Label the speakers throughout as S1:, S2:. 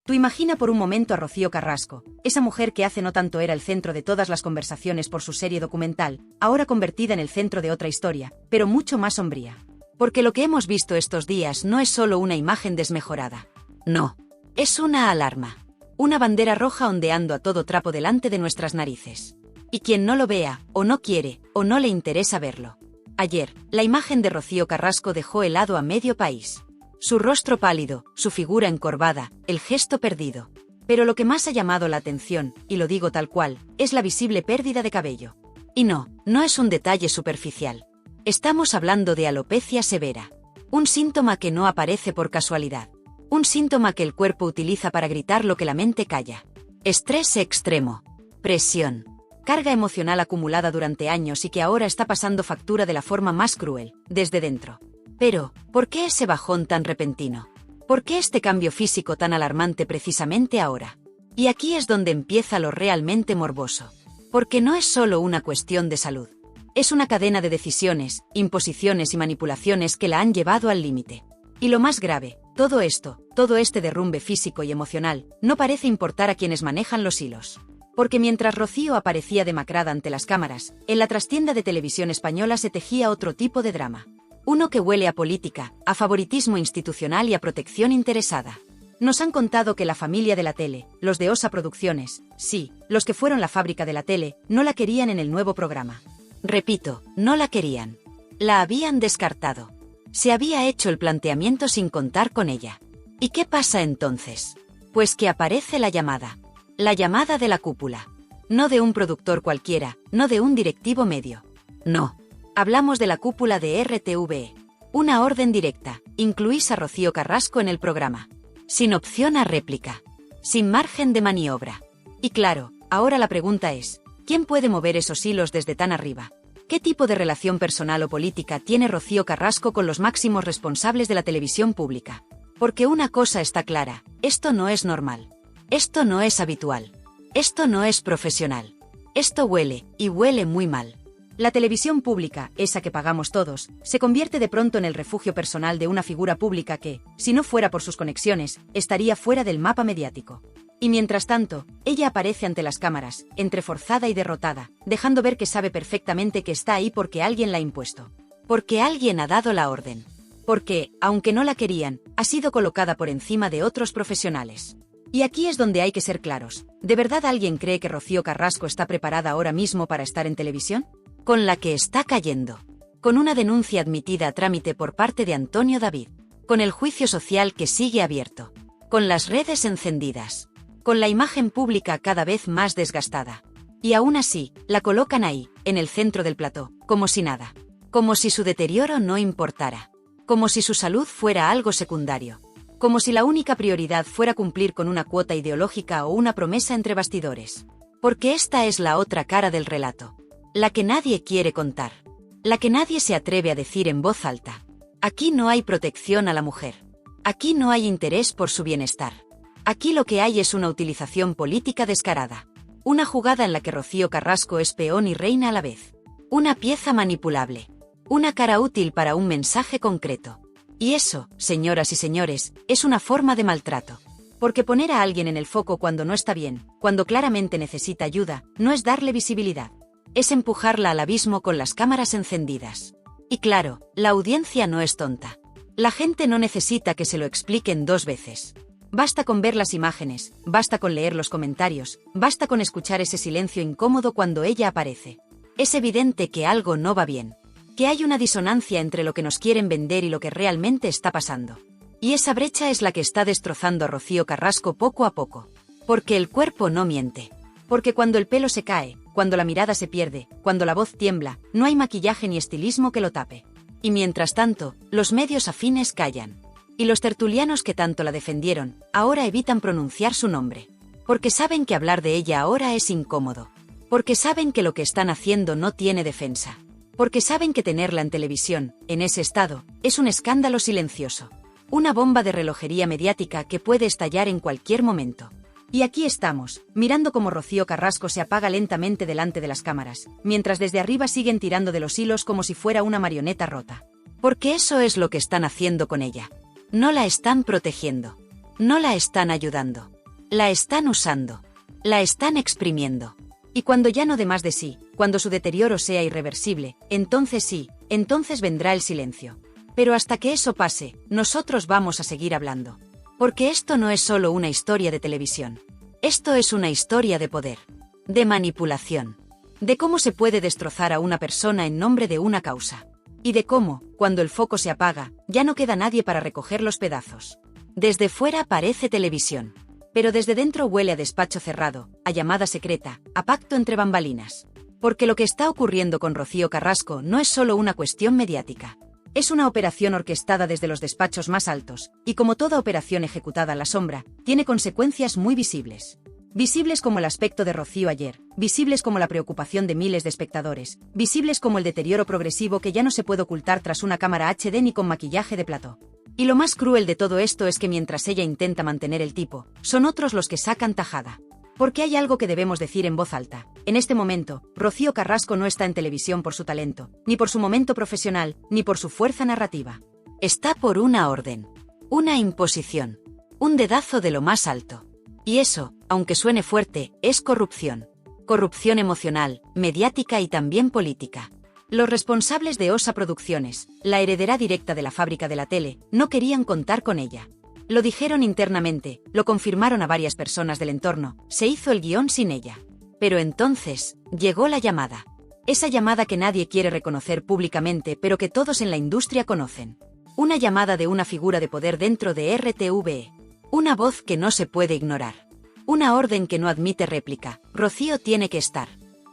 S1: Tú imagina por un momento a Rocío Carrasco, esa mujer que hace no tanto era el centro de todas las conversaciones por su serie documental, ahora convertida en el centro de otra historia, pero mucho más sombría. Porque lo que hemos visto estos días no es solo una imagen desmejorada. No. Es una alarma. Una bandera roja ondeando a todo trapo delante de nuestras narices. Y quien no lo vea, o no quiere, o no le interesa verlo. Ayer, la imagen de Rocío Carrasco dejó helado a medio país. Su rostro pálido, su figura encorvada, el gesto perdido. Pero lo que más ha llamado la atención, y lo digo tal cual, es la visible pérdida de cabello. Y no es un detalle superficial. Estamos hablando de alopecia severa. Un síntoma que no aparece por casualidad. Un síntoma que el cuerpo utiliza para gritar lo que la mente calla. Estrés extremo. Presión. Carga emocional acumulada durante años y que ahora está pasando factura de la forma más cruel, desde dentro. Pero, ¿por qué ese bajón tan repentino? ¿Por qué este cambio físico tan alarmante precisamente ahora? Y aquí es donde empieza lo realmente morboso. Porque no es solo una cuestión de salud. Es una cadena de decisiones, imposiciones y manipulaciones que la han llevado al límite. Y lo más grave, todo este derrumbe físico y emocional, no parece importar a quienes manejan los hilos. Porque mientras Rocío aparecía demacrada ante las cámaras, en la trastienda de televisión española se tejía otro tipo de drama. Uno que huele a política, a favoritismo institucional y a protección interesada. Nos han contado que la familia de la tele, los de Osa Producciones, sí, los que fueron la fábrica de la tele, no la querían en el nuevo programa. Repito, no la querían. La habían descartado. Se había hecho el planteamiento sin contar con ella. ¿Y qué pasa entonces? Pues que aparece la llamada. La llamada de la cúpula. No de un productor cualquiera, no de un directivo medio. No. Hablamos de la cúpula de RTVE. Una orden directa, incluís a Rocío Carrasco en el programa. Sin opción a réplica. Sin margen de maniobra. Y claro, ahora la pregunta es, ¿quién puede mover esos hilos desde tan arriba? ¿Qué tipo de relación personal o política tiene Rocío Carrasco con los máximos responsables de la televisión pública? Porque una cosa está clara, esto no es normal. Esto no es habitual. Esto no es profesional. Esto huele, y huele muy mal. La televisión pública, esa que pagamos todos, se convierte de pronto en el refugio personal de una figura pública que, si no fuera por sus conexiones, estaría fuera del mapa mediático. Y mientras tanto, ella aparece ante las cámaras, entreforzada y derrotada, dejando ver que sabe perfectamente que está ahí porque alguien la ha impuesto. Porque alguien ha dado la orden. Porque, aunque no la querían, ha sido colocada por encima de otros profesionales. Y aquí es donde hay que ser claros. ¿De verdad alguien cree que Rocío Carrasco está preparada ahora mismo para estar en televisión? Con la que está cayendo. Con una denuncia admitida a trámite por parte de Antonio David. Con el juicio social que sigue abierto. Con las redes encendidas. Con la imagen pública cada vez más desgastada. Y aún así, la colocan ahí, en el centro del plató, como si nada. Como si su deterioro no importara. Como si su salud fuera algo secundario. Como si la única prioridad fuera cumplir con una cuota ideológica o una promesa entre bastidores. Porque esta es la otra cara del relato. La que nadie quiere contar. La que nadie se atreve a decir en voz alta. Aquí no hay protección a la mujer. Aquí no hay interés por su bienestar. Aquí lo que hay es una utilización política descarada. Una jugada en la que Rocío Carrasco es peón y reina a la vez. Una pieza manipulable. Una cara útil para un mensaje concreto. Y eso, señoras y señores, es una forma de maltrato. Porque poner a alguien en el foco cuando no está bien, cuando claramente necesita ayuda, no es darle visibilidad. Es empujarla al abismo con las cámaras encendidas. Y claro, la audiencia no es tonta. La gente no necesita que se lo expliquen dos veces. Basta con ver las imágenes, basta con leer los comentarios, basta con escuchar ese silencio incómodo cuando ella aparece. Es evidente que algo no va bien. Que hay una disonancia entre lo que nos quieren vender y lo que realmente está pasando. Y esa brecha es la que está destrozando a Rocío Carrasco poco a poco. Porque el cuerpo no miente. Porque cuando el pelo se cae, cuando la mirada se pierde, cuando la voz tiembla, no hay maquillaje ni estilismo que lo tape. Y mientras tanto, los medios afines callan. Y los tertulianos que tanto la defendieron, ahora evitan pronunciar su nombre. Porque saben que hablar de ella ahora es incómodo. Porque saben que lo que están haciendo no tiene defensa. Porque saben que tenerla en televisión, en ese estado, es un escándalo silencioso. Una bomba de relojería mediática que puede estallar en cualquier momento. Y aquí estamos, mirando cómo Rocío Carrasco se apaga lentamente delante de las cámaras, mientras desde arriba siguen tirando de los hilos como si fuera una marioneta rota. Porque eso es lo que están haciendo con ella. No la están protegiendo. No la están ayudando. La están usando. La están exprimiendo. Y cuando ya no dé más de sí, cuando su deterioro sea irreversible, entonces sí, entonces vendrá el silencio. Pero hasta que eso pase, nosotros vamos a seguir hablando. Porque esto no es solo una historia de televisión. Esto es una historia de poder. De manipulación. De cómo se puede destrozar a una persona en nombre de una causa. Y de cómo, cuando el foco se apaga, ya no queda nadie para recoger los pedazos. Desde fuera parece televisión. Pero desde dentro huele a despacho cerrado, a llamada secreta, a pacto entre bambalinas. Porque lo que está ocurriendo con Rocío Carrasco no es solo una cuestión mediática. Es una operación orquestada desde los despachos más altos, y como toda operación ejecutada a la sombra, tiene consecuencias muy visibles. Visibles como el aspecto de Rocío ayer, visibles como la preocupación de miles de espectadores, visibles como el deterioro progresivo que ya no se puede ocultar tras una cámara HD ni con maquillaje de plató. Y lo más cruel de todo esto es que mientras ella intenta mantener el tipo, son otros los que sacan tajada. Porque hay algo que debemos decir en voz alta. En este momento, Rocío Carrasco no está en televisión por su talento, ni por su momento profesional, ni por su fuerza narrativa. Está por una orden. Una imposición. Un dedazo de lo más alto. Y eso, aunque suene fuerte, es corrupción. Corrupción emocional, mediática y también política. Los responsables de Osa Producciones, la heredera directa de la fábrica de la tele, no querían contar con ella. Lo dijeron internamente, lo confirmaron a varias personas del entorno, se hizo el guión sin ella. Pero entonces, llegó la llamada. Esa llamada que nadie quiere reconocer públicamente pero que todos en la industria conocen. Una llamada de una figura de poder dentro de RTVE. Una voz que no se puede ignorar. Una orden que no admite réplica. Rocío tiene que estar.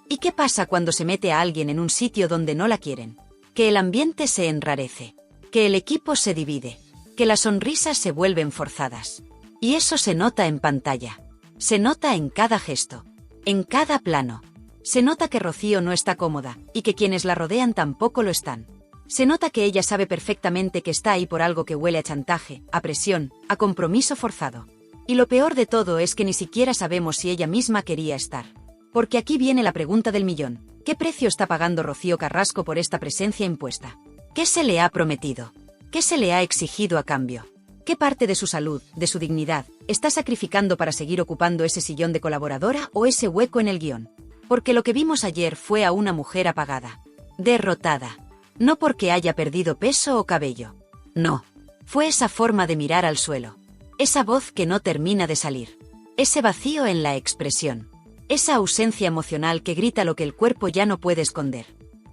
S1: ¿Y qué pasa cuando se mete a alguien en un sitio donde no la quieren? Que el ambiente se enrarece. Que el equipo se divide. Que las sonrisas se vuelven forzadas. Y eso se nota en pantalla. Se nota en cada gesto. En cada plano. Se nota que Rocío no está cómoda, y que quienes la rodean tampoco lo están. Se nota que ella sabe perfectamente que está ahí por algo que huele a chantaje, a presión, a compromiso forzado. Y lo peor de todo es que ni siquiera sabemos si ella misma quería estar. Porque aquí viene la pregunta del millón. ¿Qué precio está pagando Rocío Carrasco por esta presencia impuesta? ¿Qué se le ha prometido? ¿Qué se le ha exigido a cambio? ¿Qué parte de su salud, de su dignidad, está sacrificando para seguir ocupando ese sillón de colaboradora o ese hueco en el guión? Porque lo que vimos ayer fue a una mujer apagada. Derrotada. No porque haya perdido peso o cabello. No. Fue esa forma de mirar al suelo. Esa voz que no termina de salir. Ese vacío en la expresión. Esa ausencia emocional que grita lo que el cuerpo ya no puede esconder.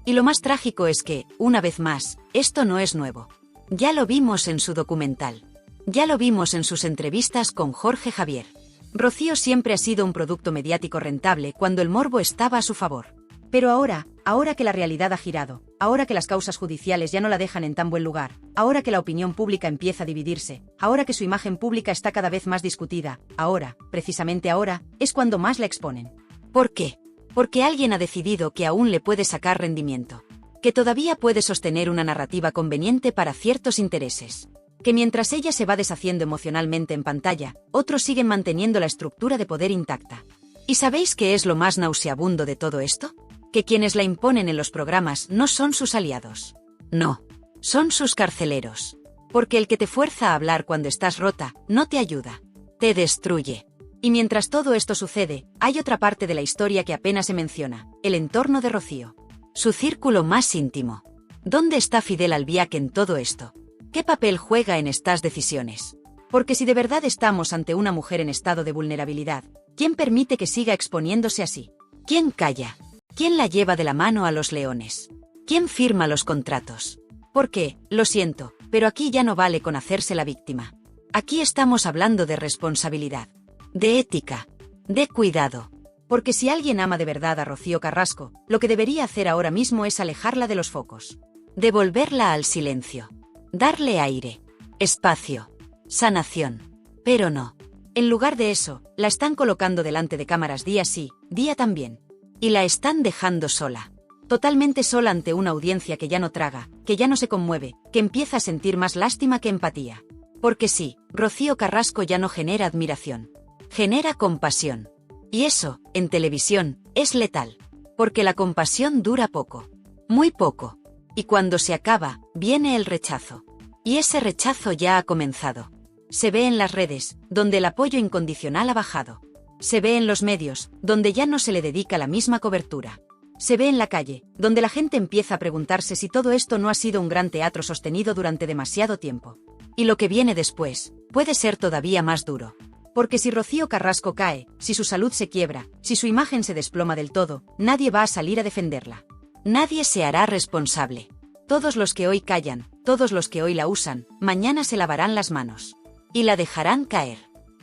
S1: Y lo más trágico es que, una vez más, esto no es nuevo. Ya lo vimos en su documental. Ya lo vimos en sus entrevistas con Jorge Javier. Rocío siempre ha sido un producto mediático rentable cuando el morbo estaba a su favor. Pero ahora que la realidad ha girado, ahora que las causas judiciales ya no la dejan en tan buen lugar, ahora que la opinión pública empieza a dividirse, ahora que su imagen pública está cada vez más discutida, ahora, precisamente ahora, es cuando más la exponen. ¿Por qué? Porque alguien ha decidido que aún le puede sacar rendimiento. Que todavía puede sostener una narrativa conveniente para ciertos intereses. Que mientras ella se va deshaciendo emocionalmente en pantalla, otros siguen manteniendo la estructura de poder intacta. ¿Y sabéis qué es lo más nauseabundo de todo esto? Que quienes la imponen en los programas no son sus aliados. No. Son sus carceleros. Porque el que te fuerza a hablar cuando estás rota, no te ayuda. Te destruye. Y mientras todo esto sucede, hay otra parte de la historia que apenas se menciona, el entorno de Rocío. Su círculo más íntimo. ¿Dónde está Fidel Albiac en todo esto? ¿Qué papel juega en estas decisiones? Porque si de verdad estamos ante una mujer en estado de vulnerabilidad, ¿quién permite que siga exponiéndose así? ¿Quién calla? ¿Quién la lleva de la mano a los leones? ¿Quién firma los contratos? Porque, lo siento, pero aquí ya no vale con hacerse la víctima. Aquí estamos hablando de responsabilidad, de ética, de cuidado. Porque si alguien ama de verdad a Rocío Carrasco, lo que debería hacer ahora mismo es alejarla de los focos. Devolverla al silencio. Darle aire, espacio, sanación. Pero no. En lugar de eso, la están colocando delante de cámaras día sí, día también. Y la están dejando sola. Totalmente sola ante una audiencia que ya no traga, que ya no se conmueve, que empieza a sentir más lástima que empatía. Porque sí, Rocío Carrasco ya no genera admiración. Genera compasión. Y eso, en televisión, es letal. Porque la compasión dura poco. Muy poco. Y cuando se acaba, viene el rechazo. Y ese rechazo ya ha comenzado. Se ve en las redes, donde el apoyo incondicional ha bajado. Se ve en los medios, donde ya no se le dedica la misma cobertura. Se ve en la calle, donde la gente empieza a preguntarse si todo esto no ha sido un gran teatro sostenido durante demasiado tiempo. Y lo que viene después, puede ser todavía más duro. Porque si Rocío Carrasco cae, si su salud se quiebra, si su imagen se desploma del todo, nadie va a salir a defenderla. Nadie se hará responsable. Todos los que hoy callan, todos los que hoy la usan, mañana se lavarán las manos. Y la dejarán caer.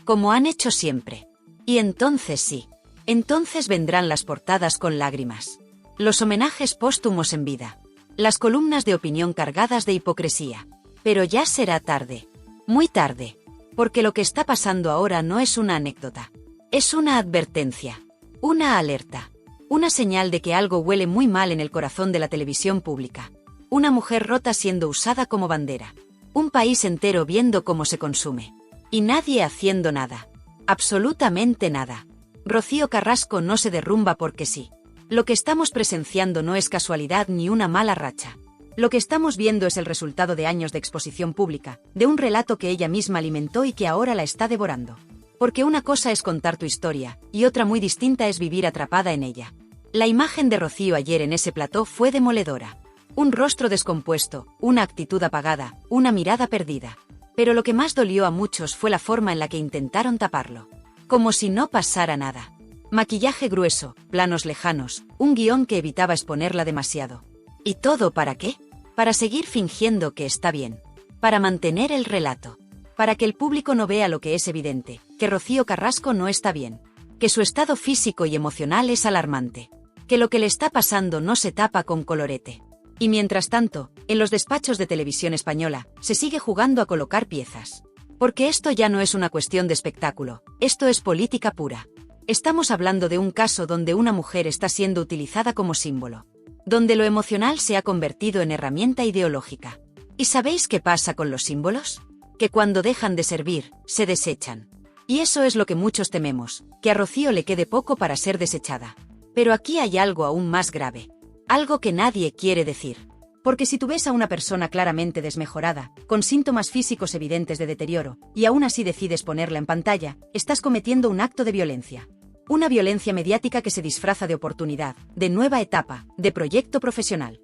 S1: Como han hecho siempre. Y entonces sí. Entonces vendrán las portadas con lágrimas. Los homenajes póstumos en vida. Las columnas de opinión cargadas de hipocresía. Pero ya será tarde. Muy tarde. Porque lo que está pasando ahora no es una anécdota. Es una advertencia. Una alerta. Una señal de que algo huele muy mal en el corazón de la televisión pública. Una mujer rota siendo usada como bandera. Un país entero viendo cómo se consume. Y nadie haciendo nada. Absolutamente nada. Rocío Carrasco no se derrumba porque sí. Lo que estamos presenciando no es casualidad ni una mala racha. Lo que estamos viendo es el resultado de años de exposición pública, de un relato que ella misma alimentó y que ahora la está devorando. Porque una cosa es contar tu historia, y otra muy distinta es vivir atrapada en ella. La imagen de Rocío ayer en ese plató fue demoledora. Un rostro descompuesto, una actitud apagada, una mirada perdida. Pero lo que más dolió a muchos fue la forma en la que intentaron taparlo. Como si no pasara nada. Maquillaje grueso, planos lejanos, un guión que evitaba exponerla demasiado. ¿Y todo para qué? Para seguir fingiendo que está bien. Para mantener el relato. Para que el público no vea lo que es evidente, que Rocío Carrasco no está bien. Que su estado físico y emocional es alarmante. Que lo que le está pasando no se tapa con colorete. Y mientras tanto, en los despachos de Televisión Española, se sigue jugando a colocar piezas. Porque esto ya no es una cuestión de espectáculo, esto es política pura. Estamos hablando de un caso donde una mujer está siendo utilizada como símbolo. Donde lo emocional se ha convertido en herramienta ideológica. ¿Y sabéis qué pasa con los símbolos? Que cuando dejan de servir, se desechan. Y eso es lo que muchos tememos, que a Rocío le quede poco para ser desechada. Pero aquí hay algo aún más grave. Algo que nadie quiere decir. Porque si tú ves a una persona claramente desmejorada, con síntomas físicos evidentes de deterioro, y aún así decides ponerla en pantalla, estás cometiendo un acto de violencia. Una violencia mediática que se disfraza de oportunidad, de nueva etapa, de proyecto profesional.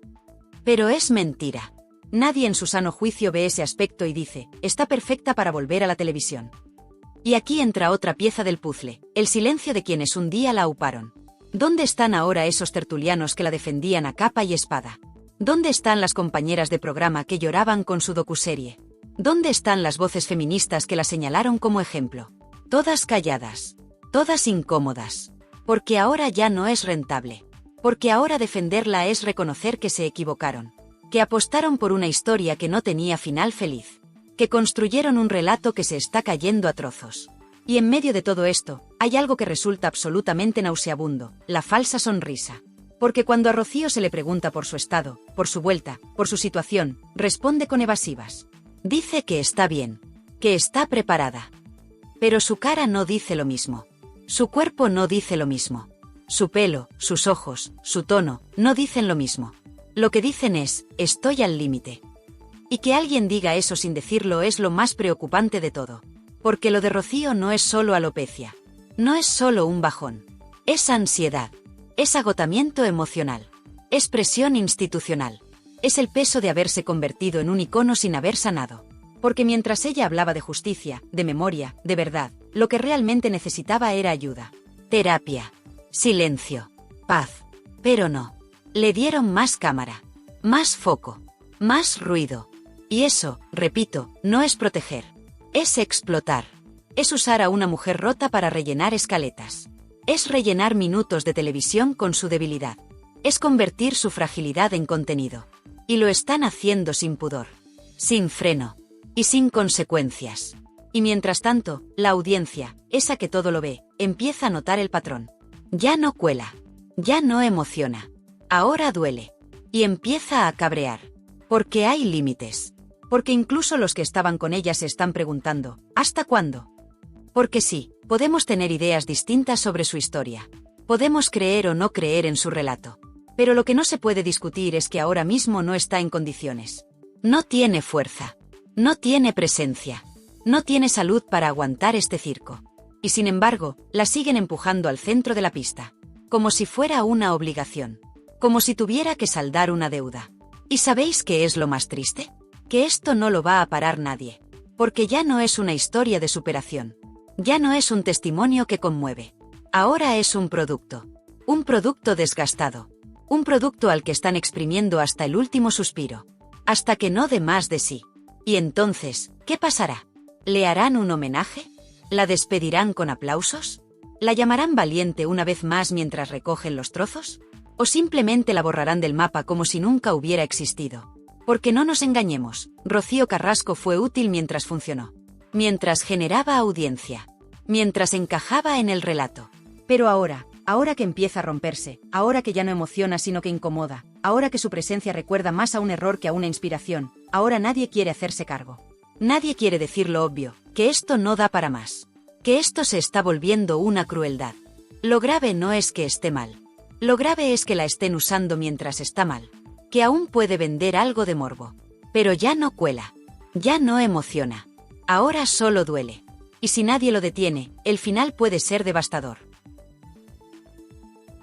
S1: Pero es mentira. Nadie en su sano juicio ve ese aspecto y dice, está perfecta para volver a la televisión. Y aquí entra otra pieza del puzzle, el silencio de quienes un día la auparon. ¿Dónde están ahora esos tertulianos que la defendían a capa y espada? ¿Dónde están las compañeras de programa que lloraban con su docuserie? ¿Dónde están las voces feministas que la señalaron como ejemplo? Todas calladas. Todas incómodas. Porque ahora ya no es rentable. Porque ahora defenderla es reconocer que se equivocaron. Que apostaron por una historia que no tenía final feliz. Que construyeron un relato que se está cayendo a trozos. Y en medio de todo esto, hay algo que resulta absolutamente nauseabundo, la falsa sonrisa. Porque cuando a Rocío se le pregunta por su estado, por su vuelta, por su situación, responde con evasivas. Dice que está bien, que está preparada. Pero su cara no dice lo mismo. Su cuerpo no dice lo mismo. Su pelo, sus ojos, su tono, no dicen lo mismo. Lo que dicen es, estoy al límite. Y que alguien diga eso sin decirlo es lo más preocupante de todo. Porque lo de Rocío no es solo alopecia. No es solo un bajón. Es ansiedad. Es agotamiento emocional. Es presión institucional. Es el peso de haberse convertido en un icono sin haber sanado. Porque mientras ella hablaba de justicia, de memoria, de verdad, lo que realmente necesitaba era ayuda. Terapia. Silencio. Paz. Pero no. Le dieron más cámara. Más foco. Más ruido. Y eso, repito, no es proteger. Es explotar. Es usar a una mujer rota para rellenar escaletas. Es rellenar minutos de televisión con su debilidad. Es convertir su fragilidad en contenido. Y lo están haciendo sin pudor. Sin freno. Y sin consecuencias. Y mientras tanto, la audiencia, esa que todo lo ve, empieza a notar el patrón. Ya no cuela. Ya no emociona. Ahora duele. Y empieza a cabrear. Porque hay límites. Porque incluso los que estaban con ella se están preguntando, ¿hasta cuándo? Porque sí, podemos tener ideas distintas sobre su historia. Podemos creer o no creer en su relato. Pero lo que no se puede discutir es que ahora mismo no está en condiciones. No tiene fuerza. No tiene presencia. No tiene salud para aguantar este circo. Y sin embargo, la siguen empujando al centro de la pista. Como si fuera una obligación. Como si tuviera que saldar una deuda. ¿Y sabéis qué es lo más triste? Que esto no lo va a parar nadie. Porque ya no es una historia de superación. Ya no es un testimonio que conmueve. Ahora es un producto. Un producto desgastado. Un producto al que están exprimiendo hasta el último suspiro. Hasta que no dé más de sí. Y entonces, ¿qué pasará? ¿Le harán un homenaje? ¿La despedirán con aplausos? ¿La llamarán valiente una vez más mientras recogen los trozos? ¿O simplemente la borrarán del mapa como si nunca hubiera existido? Porque no nos engañemos, Rocío Carrasco fue útil mientras funcionó. Mientras generaba audiencia. Mientras encajaba en el relato. Pero ahora que empieza a romperse, ahora que ya no emociona sino que incomoda, ahora que su presencia recuerda más a un error que a una inspiración, ahora nadie quiere hacerse cargo. Nadie quiere decir lo obvio, que esto no da para más. Que esto se está volviendo una crueldad. Lo grave no es que esté mal. Lo grave es que la estén usando mientras está mal. Que aún puede vender algo de morbo. Pero ya no cuela. Ya no emociona. Ahora solo duele. Y si nadie lo detiene, el final puede ser devastador.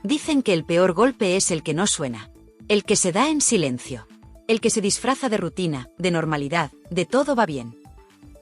S1: Dicen que el peor golpe es el que no suena. El que se da en silencio. El que se disfraza de rutina, de normalidad, de todo va bien.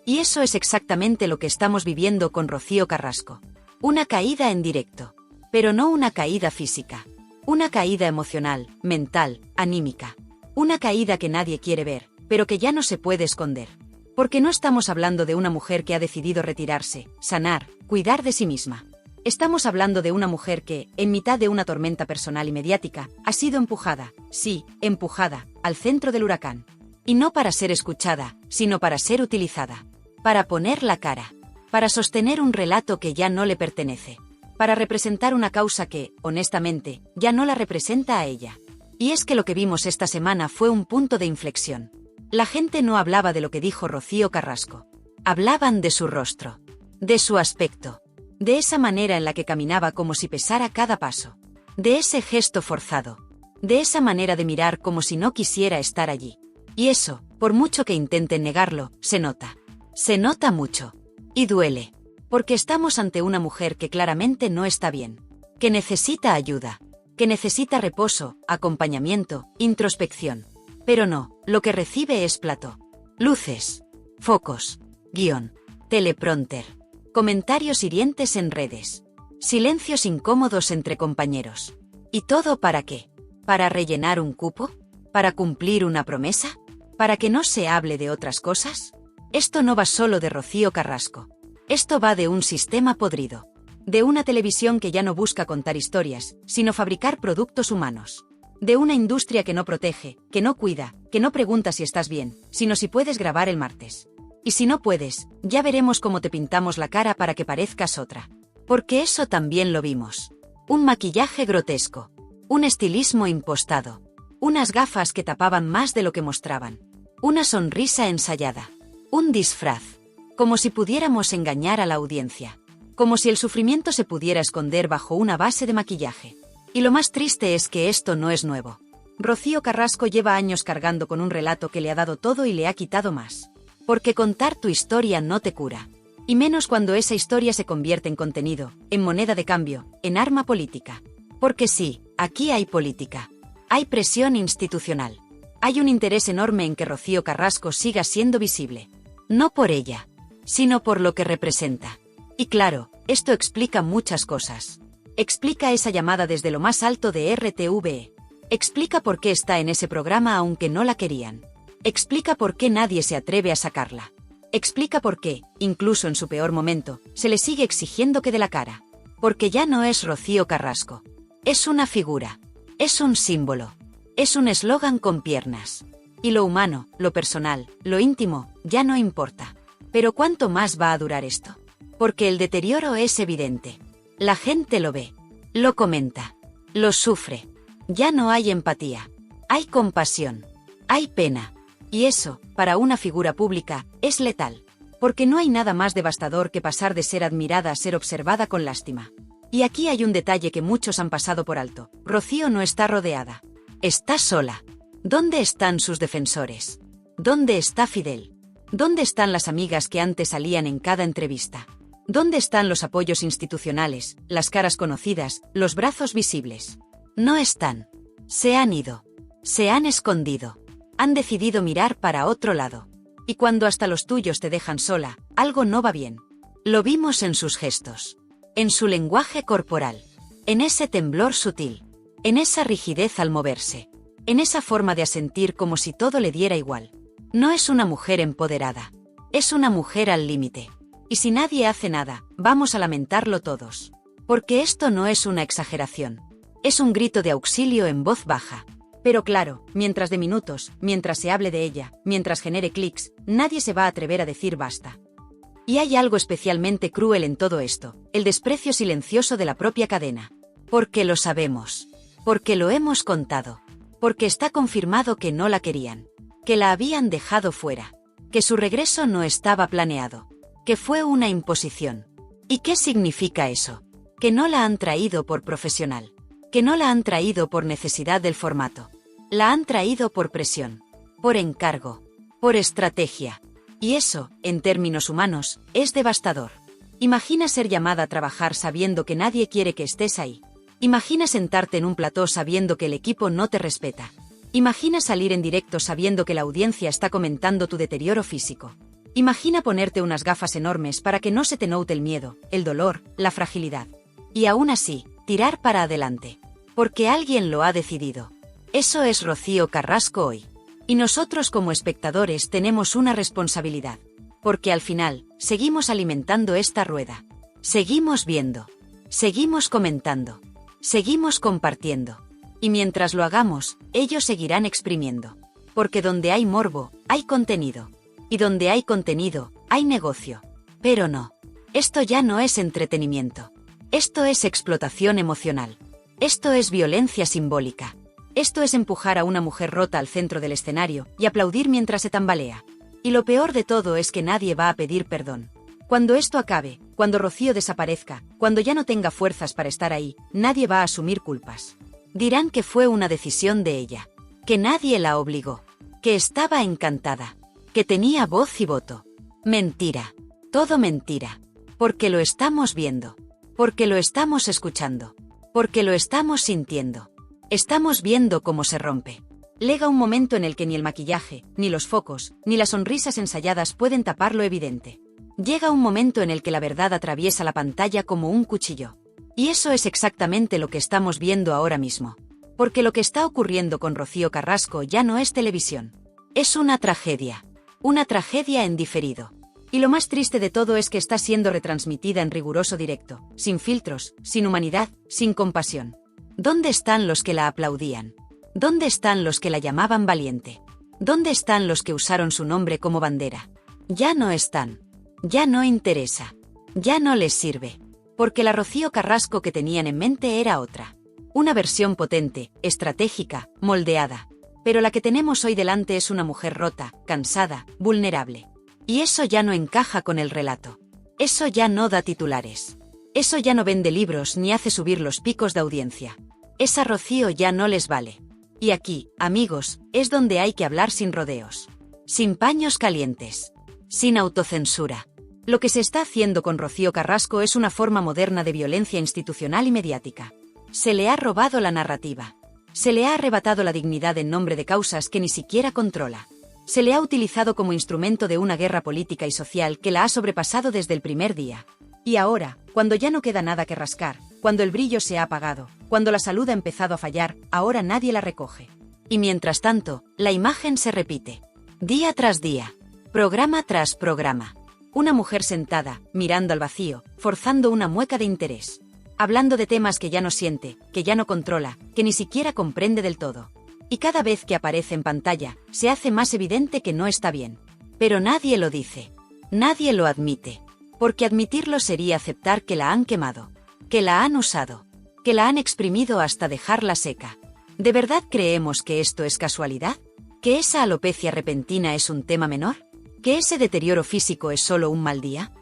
S1: Y eso es exactamente lo que estamos viviendo con Rocío Carrasco. Una caída en directo. Pero no una caída física. Una caída emocional, mental, anímica. Una caída que nadie quiere ver, pero que ya no se puede esconder. Porque no estamos hablando de una mujer que ha decidido retirarse, sanar, cuidar de sí misma. Estamos hablando de una mujer que, en mitad de una tormenta personal y mediática, ha sido empujada, sí, empujada, al centro del huracán. Y no para ser escuchada, sino para ser utilizada. Para poner la cara. Para sostener un relato que ya no le pertenece. Para representar una causa que, honestamente, ya no la representa a ella. Y es que lo que vimos esta semana fue un punto de inflexión. La gente no hablaba de lo que dijo Rocío Carrasco. Hablaban de su rostro. De su aspecto. De esa manera en la que caminaba como si pesara cada paso. De ese gesto forzado. De esa manera de mirar como si no quisiera estar allí. Y eso, por mucho que intenten negarlo, se nota. Se nota mucho. Y duele. Porque estamos ante una mujer que claramente no está bien. Que necesita ayuda. Que necesita reposo, acompañamiento, introspección. Pero no, lo que recibe es plató. Luces. Focos. Guión. Teleprompter. Comentarios hirientes en redes. Silencios incómodos entre compañeros. ¿Y todo para qué? ¿Para rellenar un cupo? ¿Para cumplir una promesa? ¿Para que no se hable de otras cosas? Esto no va solo de Rocío Carrasco. Esto va de un sistema podrido. De una televisión que ya no busca contar historias, sino fabricar productos humanos. De una industria que no protege, que no cuida, que no pregunta si estás bien, sino si puedes grabar el martes. Y si no puedes, ya veremos cómo te pintamos la cara para que parezcas otra. Porque eso también lo vimos. Un maquillaje grotesco. Un estilismo impostado. Unas gafas que tapaban más de lo que mostraban. Una sonrisa ensayada. Un disfraz. Como si pudiéramos engañar a la audiencia. Como si el sufrimiento se pudiera esconder bajo una base de maquillaje. Y lo más triste es que esto no es nuevo. Rocío Carrasco lleva años cargando con un relato que le ha dado todo y le ha quitado más. Porque contar tu historia no te cura. Y menos cuando esa historia se convierte en contenido, en moneda de cambio, en arma política. Porque sí, aquí hay política. Hay presión institucional. Hay un interés enorme en que Rocío Carrasco siga siendo visible. No por ella, sino por lo que representa. Y claro, esto explica muchas cosas. Explica esa llamada desde lo más alto de RTVE. Explica por qué está en ese programa aunque no la querían. Explica por qué nadie se atreve a sacarla. Explica por qué, incluso en su peor momento, se le sigue exigiendo que dé la cara. Porque ya no es Rocío Carrasco. Es una figura. Es un símbolo. Es un eslogan con piernas. Y lo humano, lo personal, lo íntimo, ya no importa. Pero ¿cuánto más va a durar esto? Porque el deterioro es evidente. La gente lo ve. Lo comenta. Lo sufre. Ya no hay empatía. Hay compasión. Hay pena. Y eso, para una figura pública, es letal. Porque no hay nada más devastador que pasar de ser admirada a ser observada con lástima. Y aquí hay un detalle que muchos han pasado por alto. Rocío no está rodeada. Está sola. ¿Dónde están sus defensores? ¿Dónde está Fidel? ¿Dónde están las amigas que antes salían en cada entrevista? ¿Dónde están los apoyos institucionales, las caras conocidas, los brazos visibles? No están. Se han ido. Se han escondido. Han decidido mirar para otro lado. Y cuando hasta los tuyos te dejan sola, algo no va bien. Lo vimos en sus gestos. En su lenguaje corporal. En ese temblor sutil. En esa rigidez al moverse. En esa forma de asentir como si todo le diera igual. No es una mujer empoderada. Es una mujer al límite. Y si nadie hace nada, vamos a lamentarlo todos. Porque esto no es una exageración. Es un grito de auxilio en voz baja. Pero claro, mientras de minutos, mientras se hable de ella, mientras genere clics, nadie se va a atrever a decir basta. Y hay algo especialmente cruel en todo esto, el desprecio silencioso de la propia cadena. Porque lo sabemos. Porque lo hemos contado. Porque está confirmado que no la querían. Que la habían dejado fuera. Que su regreso no estaba planeado. Que fue una imposición. ¿Y qué significa eso? Que no la han traído por profesional. Que no la han traído por necesidad del formato. La han traído por presión. Por encargo. Por estrategia. Y eso, en términos humanos, es devastador. Imagina ser llamada a trabajar sabiendo que nadie quiere que estés ahí. Imagina sentarte en un plató sabiendo que el equipo no te respeta. Imagina salir en directo sabiendo que la audiencia está comentando tu deterioro físico. Imagina ponerte unas gafas enormes para que no se te note el miedo, el dolor, la fragilidad. Y aún así, tirar para adelante. Porque alguien lo ha decidido. Eso es Rocío Carrasco hoy. Y nosotros como espectadores tenemos una responsabilidad. Porque al final, seguimos alimentando esta rueda. Seguimos viendo. Seguimos comentando. Seguimos compartiendo. Y mientras lo hagamos, ellos seguirán exprimiendo. Porque donde hay morbo, hay contenido. Y donde hay contenido, hay negocio. Pero no. Esto ya no es entretenimiento. Esto es explotación emocional. Esto es violencia simbólica. Esto es empujar a una mujer rota al centro del escenario y aplaudir mientras se tambalea. Y lo peor de todo es que nadie va a pedir perdón. Cuando esto acabe, cuando Rocío desaparezca, cuando ya no tenga fuerzas para estar ahí, nadie va a asumir culpas. Dirán que fue una decisión de ella. Que nadie la obligó. Que estaba encantada. Que tenía voz y voto. Mentira. Todo mentira. Porque lo estamos viendo. Porque lo estamos escuchando. Porque lo estamos sintiendo. Estamos viendo cómo se rompe. Llega un momento en el que ni el maquillaje, ni los focos, ni las sonrisas ensayadas pueden tapar lo evidente. Llega un momento en el que la verdad atraviesa la pantalla como un cuchillo. Y eso es exactamente lo que estamos viendo ahora mismo. Porque lo que está ocurriendo con Rocío Carrasco ya no es televisión. Es una tragedia. Una tragedia en diferido. Y lo más triste de todo es que está siendo retransmitida en riguroso directo, sin filtros, sin humanidad, sin compasión. ¿Dónde están los que la aplaudían? ¿Dónde están los que la llamaban valiente? ¿Dónde están los que usaron su nombre como bandera? Ya no están. Ya no interesa. Ya no les sirve. Porque la Rocío Carrasco que tenían en mente era otra. Una versión potente, estratégica, moldeada. Pero la que tenemos hoy delante es una mujer rota, cansada, vulnerable. Y eso ya no encaja con el relato. Eso ya no da titulares. Eso ya no vende libros ni hace subir los picos de audiencia. Esa Rocío ya no les vale. Y aquí, amigos, es donde hay que hablar sin rodeos. Sin paños calientes. Sin autocensura. Lo que se está haciendo con Rocío Carrasco es una forma moderna de violencia institucional y mediática. Se le ha robado la narrativa. Se le ha arrebatado la dignidad en nombre de causas que ni siquiera controla. Se le ha utilizado como instrumento de una guerra política y social que la ha sobrepasado desde el primer día. Y ahora, cuando ya no queda nada que rascar, cuando el brillo se ha apagado, cuando la salud ha empezado a fallar, ahora nadie la recoge. Y mientras tanto, la imagen se repite. Día tras día. Programa tras programa. Una mujer sentada, mirando al vacío, forzando una mueca de interés. Hablando de temas que ya no siente, que ya no controla, que ni siquiera comprende del todo. Y cada vez que aparece en pantalla, se hace más evidente que no está bien. Pero nadie lo dice. Nadie lo admite. Porque admitirlo sería aceptar que la han quemado. Que la han usado. Que la han exprimido hasta dejarla seca. ¿De verdad creemos que esto es casualidad? ¿Que esa alopecia repentina es un tema menor? ¿Que ese deterioro físico es solo un mal día?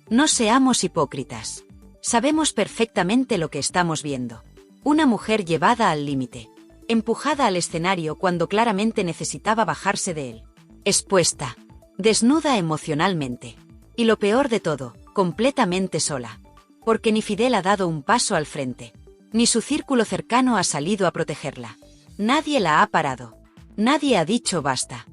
S1: No seamos hipócritas. Sabemos perfectamente lo que estamos viendo. Una mujer llevada al límite. Empujada al escenario cuando claramente necesitaba bajarse de él. Expuesta. desnuda emocionalmente. Y lo peor de todo, completamente sola. Porque ni Fidel ha dado un paso al frente. Ni su círculo cercano ha salido a protegerla. Nadie la ha parado. Nadie ha dicho basta.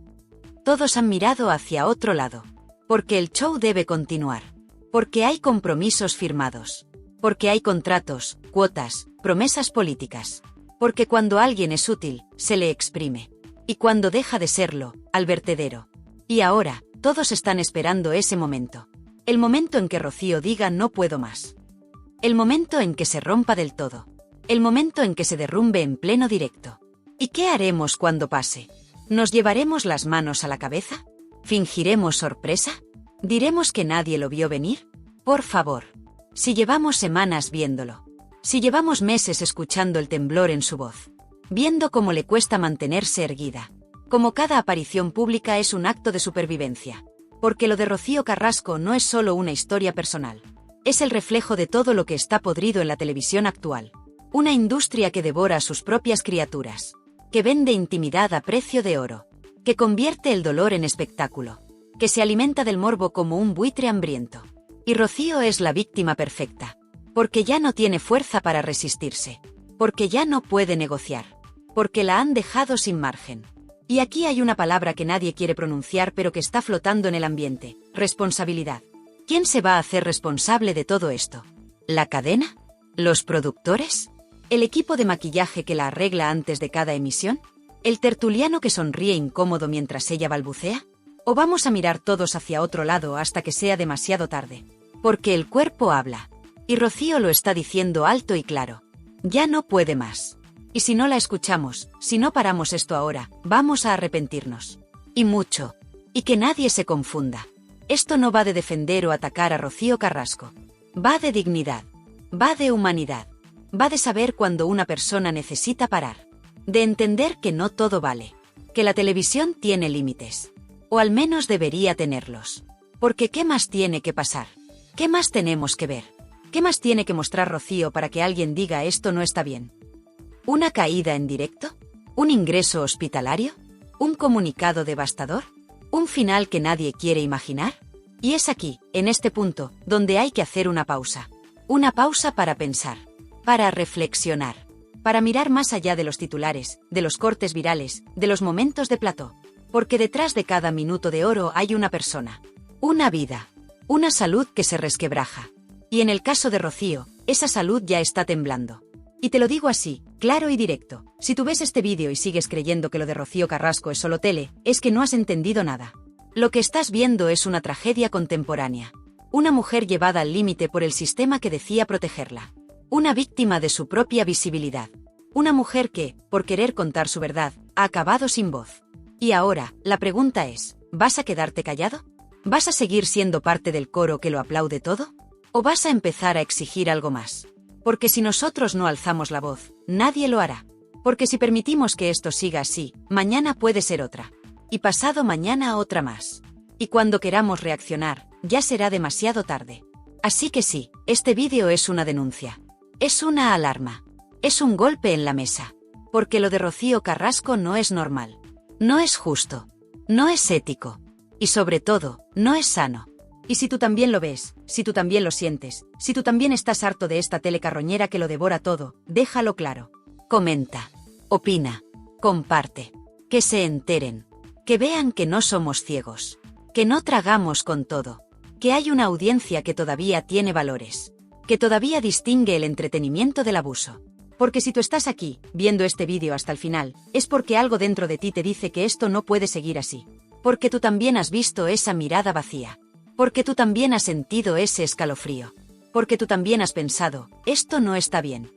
S1: Todos han mirado hacia otro lado. Porque el show debe continuar. Porque hay compromisos firmados. Porque hay contratos, cuotas, promesas políticas. Porque cuando alguien es útil, se le exprime. Y cuando deja de serlo, al vertedero. Y ahora, todos están esperando ese momento. El momento en que Rocío diga no puedo más. El momento en que se rompa del todo. El momento en que se derrumbe en pleno directo. ¿Y qué haremos cuando pase? ¿Nos llevaremos las manos a la cabeza? ¿Fingiremos sorpresa? ¿Diremos que nadie lo vio venir? Por favor. Si llevamos semanas viéndolo. Si llevamos meses escuchando el temblor en su voz. Viendo cómo le cuesta mantenerse erguida. Como cada aparición pública es un acto de supervivencia. Porque lo de Rocío Carrasco no es solo una historia personal. Es el reflejo de todo lo que está podrido en la televisión actual. Una industria que devora a sus propias criaturas. Que vende intimidad a precio de oro. Que convierte el dolor en espectáculo. Que se alimenta del morbo como un buitre hambriento. Y Rocío es la víctima perfecta. Porque ya no tiene fuerza para resistirse. Porque ya no puede negociar. Porque la han dejado sin margen. Y aquí hay una palabra que nadie quiere pronunciar pero que está flotando en el ambiente: responsabilidad. ¿Quién se va a hacer responsable de todo esto? ¿La cadena? ¿Los productores? ¿El equipo de maquillaje que la arregla antes de cada emisión? ¿El tertuliano que sonríe incómodo mientras ella balbucea? ¿O vamos a mirar todos hacia otro lado hasta que sea demasiado tarde? Porque el cuerpo habla. Y Rocío lo está diciendo alto y claro. Ya no puede más. Y si no la escuchamos, si no paramos esto ahora, vamos a arrepentirnos. Y mucho. Y que nadie se confunda. Esto no va de defender o atacar a Rocío Carrasco. Va de dignidad. Va de humanidad. Va de saber cuando una persona necesita parar. De entender que no todo vale. Que la televisión tiene límites. O al menos debería tenerlos. Porque ¿qué más tiene que pasar? ¿Qué más tenemos que ver? ¿Qué más tiene que mostrar Rocío para que alguien diga esto no está bien? ¿Una caída en directo? ¿Un ingreso hospitalario? ¿Un comunicado devastador? ¿Un final que nadie quiere imaginar? Y es aquí, en este punto, donde hay que hacer una pausa. Una pausa para pensar. Para reflexionar. Para mirar más allá de los titulares, de los cortes virales, de los momentos de plató. Porque detrás de cada minuto de oro hay una persona. Una vida. Una salud que se resquebraja. Y en el caso de Rocío, esa salud ya está temblando. Y te lo digo así, claro y directo. Si tú ves este vídeo y sigues creyendo que lo de Rocío Carrasco es solo tele, es que no has entendido nada. Lo que estás viendo es una tragedia contemporánea. Una mujer llevada al límite por el sistema que decía protegerla. Una víctima de su propia visibilidad. Una mujer que, por querer contar su verdad, ha acabado sin voz. Y ahora, la pregunta es, ¿vas a quedarte callado? ¿Vas a seguir siendo parte del coro que lo aplaude todo? ¿O vas a empezar a exigir algo más? Porque si nosotros no alzamos la voz, nadie lo hará. Porque si permitimos que esto siga así, mañana puede ser otra. Y pasado mañana otra más. Y cuando queramos reaccionar, ya será demasiado tarde. Así que sí, este vídeo es una denuncia. Es una alarma. Es un golpe en la mesa. Porque lo de Rocío Carrasco no es normal. No es justo. No es ético. Y sobre todo, no es sano. Y si tú también lo ves, si tú también lo sientes, si tú también estás harto de esta tele carroñera que lo devora todo, déjalo claro. Comenta. Opina. Comparte. Que se enteren. Que vean que no somos ciegos. Que no tragamos con todo. Que hay una audiencia que todavía tiene valores. Que todavía distingue el entretenimiento del abuso. Porque si tú estás aquí, viendo este vídeo hasta el final, es porque algo dentro de ti te dice que esto no puede seguir así. Porque tú también has visto esa mirada vacía. Porque tú también has sentido ese escalofrío. Porque tú también has pensado, esto no está bien.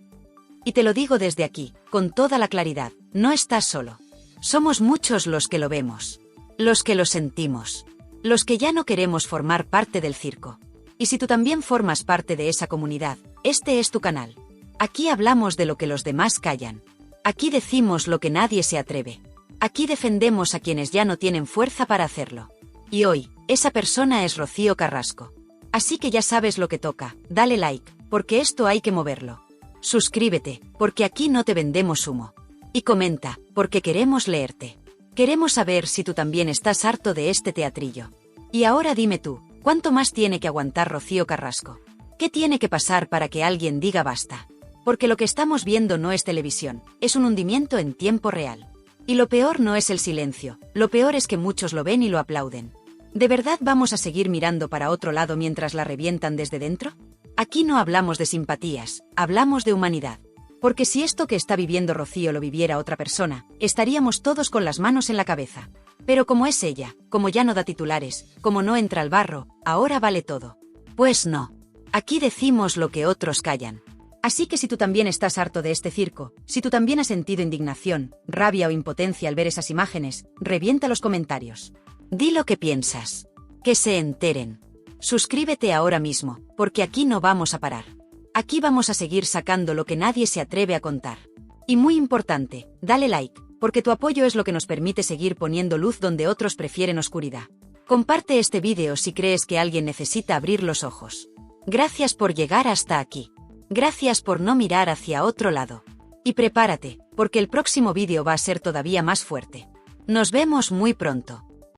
S1: Y te lo digo desde aquí, con toda la claridad, no estás solo. Somos muchos los que lo vemos. Los que lo sentimos. Los que ya no queremos formar parte del circo. Y si tú también formas parte de esa comunidad, este es tu canal. Aquí hablamos de lo que los demás callan. Aquí decimos lo que nadie se atreve. Aquí defendemos a quienes ya no tienen fuerza para hacerlo. Y hoy, esa persona es Rocío Carrasco. Así que ya sabes lo que toca, dale like, porque esto hay que moverlo. Suscríbete, porque aquí no te vendemos humo. Y comenta, porque queremos leerte. Queremos saber si tú también estás harto de este teatrillo. Y ahora dime tú, ¿cuánto más tiene que aguantar Rocío Carrasco? ¿Qué tiene que pasar para que alguien diga basta? Porque lo que estamos viendo no es televisión, es un hundimiento en tiempo real. Y lo peor no es el silencio, lo peor es que muchos lo ven y lo aplauden. ¿De verdad vamos a seguir mirando para otro lado mientras la revientan desde dentro? Aquí no hablamos de simpatías, hablamos de humanidad. Porque si esto que está viviendo Rocío lo viviera otra persona, estaríamos todos con las manos en la cabeza. Pero como es ella, como ya no da titulares, como no entra al barro, ahora vale todo. Pues no. Aquí decimos lo que otros callan. Así que si tú también estás harto de este circo, si tú también has sentido indignación, rabia o impotencia al ver esas imágenes, revienta los comentarios. Di lo que piensas. Que se enteren. Suscríbete ahora mismo, porque aquí no vamos a parar. Aquí vamos a seguir sacando lo que nadie se atreve a contar. Y muy importante, dale like, porque tu apoyo es lo que nos permite seguir poniendo luz donde otros prefieren oscuridad. Comparte este vídeo si crees que alguien necesita abrir los ojos. Gracias por llegar hasta aquí. Gracias por no mirar hacia otro lado. Y prepárate, porque el próximo vídeo va a ser todavía más fuerte. Nos vemos muy pronto.